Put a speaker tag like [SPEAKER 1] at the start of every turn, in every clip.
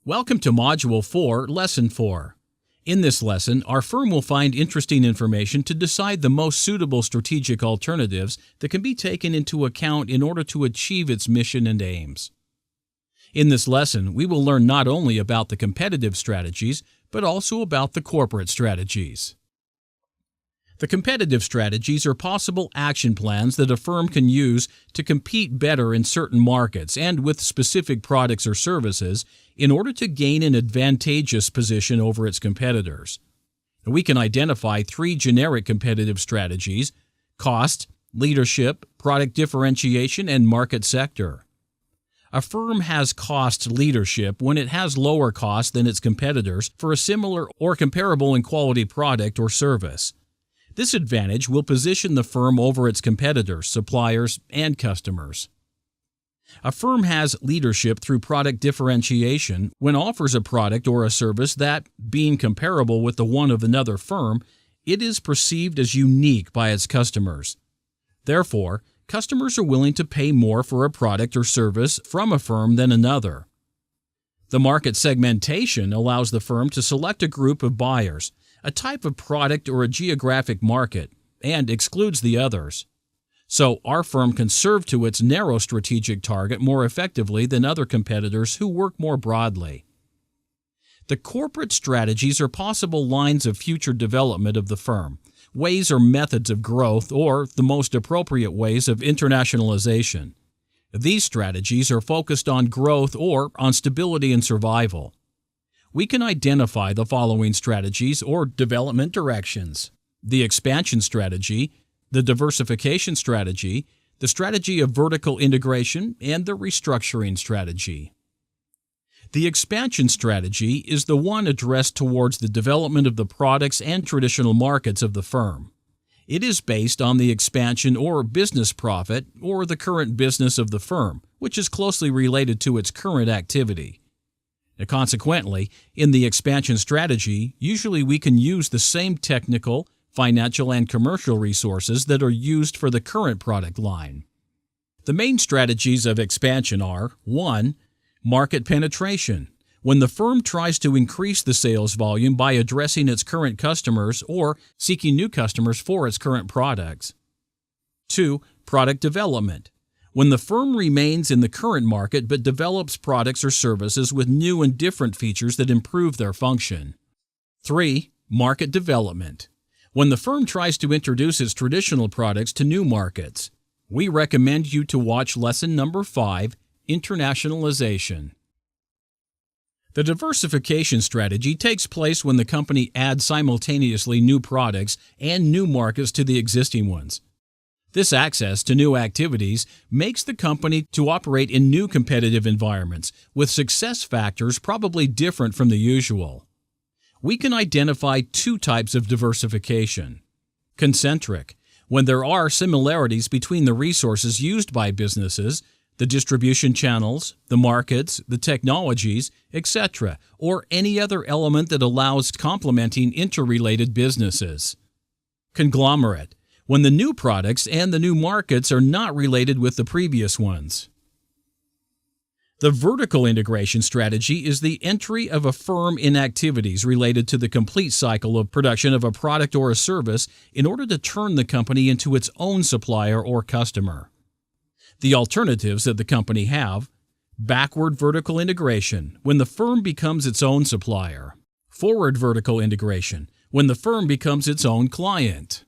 [SPEAKER 1] Welcome to Module 4, Lesson 4. In this lesson, our firm will find interesting information to decide the most suitable strategic alternatives that can be taken into account in order to achieve its mission and aims. In this lesson, we will learn not only about the competitive strategies, but also about the corporate strategies. The competitive strategies are possible action plans that a firm can use to compete better in certain markets and with specific products or services in order to gain an advantageous position over its competitors. We can identify three generic competitive strategies: cost, leadership, product differentiation, and market sector. A firm has cost leadership when it has lower costs than its competitors for a similar or comparable in quality product or service. This advantage will position the firm over its competitors, suppliers, and customers. A firm has leadership through product differentiation when it offers a product or a service that, being comparable with the one of another firm, it is perceived as unique by its customers. Therefore, customers are willing to pay more for a product or service from a firm than another. The market segmentation allows the firm to select a group of buyers, a type of product or a geographic market, and excludes the others. So our firm can serve to its narrow strategic target more effectively than other competitors who work more broadly. The corporate strategies are possible lines of future development of the firm, ways or methods of growth, or the most appropriate ways of internationalization. These strategies are focused on growth or on stability and survival. We can identify the following strategies or development directions: the expansion strategy, the diversification strategy, the strategy of vertical integration, and the restructuring strategy. The expansion strategy is the one addressed towards the development of the products and traditional markets of the firm. It is based on the expansion or business profit or the current business of the firm, which is closely related to its current activity. Consequently, in the expansion strategy, usually we can use the same technical, financial, and commercial resources that are used for the current product line. The main strategies of expansion are: 1. Market penetration, when the firm tries to increase the sales volume by addressing its current customers or seeking new customers for its current products. 2. Product development, when the firm remains in the current market but develops products or services with new and different features that improve their function. 3. Market development, when the firm tries to introduce its traditional products to new markets. We recommend you to watch lesson number 5, Internationalization. The diversification strategy takes place when the company adds simultaneously new products and new markets to the existing ones. This access to new activities makes the company to operate in new competitive environments with success factors probably different from the usual. We can identify two types of diversification: concentric, when there are similarities between the resources used by businesses, the distribution channels, the markets, the technologies, etc., or any other element that allows complementing interrelated businesses. Conglomerate, when the new products and the new markets are not related with the previous ones. The vertical integration strategy is the entry of a firm in activities related to the complete cycle of production of a product or a service in order to turn the company into its own supplier or customer. The alternatives that the company have: backward vertical integration, when the firm becomes its own supplier; forward vertical integration, when the firm becomes its own client.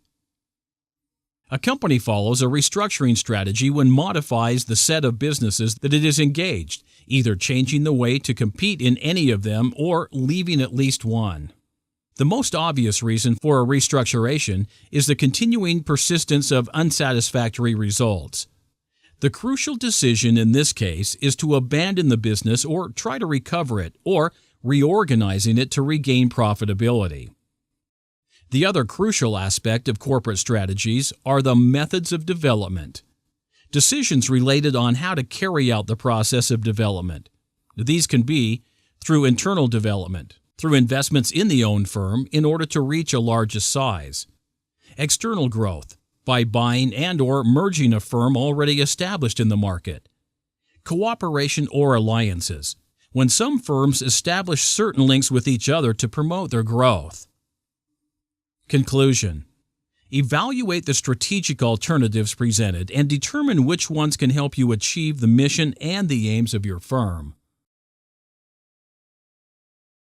[SPEAKER 1] A company follows a restructuring strategy when modifies the set of businesses that it is engaged, either changing the way to compete in any of them or leaving at least one. The most obvious reason for a restructuration is the continuing persistence of unsatisfactory results. The crucial decision in this case is to abandon the business or try to recover it, or reorganizing it to regain profitability. The other crucial aspect of corporate strategies are the methods of development. Decisions related on how to carry out the process of development. These can be through internal development, through investments in the owned firm in order to reach a larger size; external growth, by buying and or merging a firm already established in the market; cooperation or alliances, when some firms establish certain links with each other to promote their growth. Conclusion: evaluate the strategic alternatives presented and determine which ones can help you achieve the mission and the aims of your firm.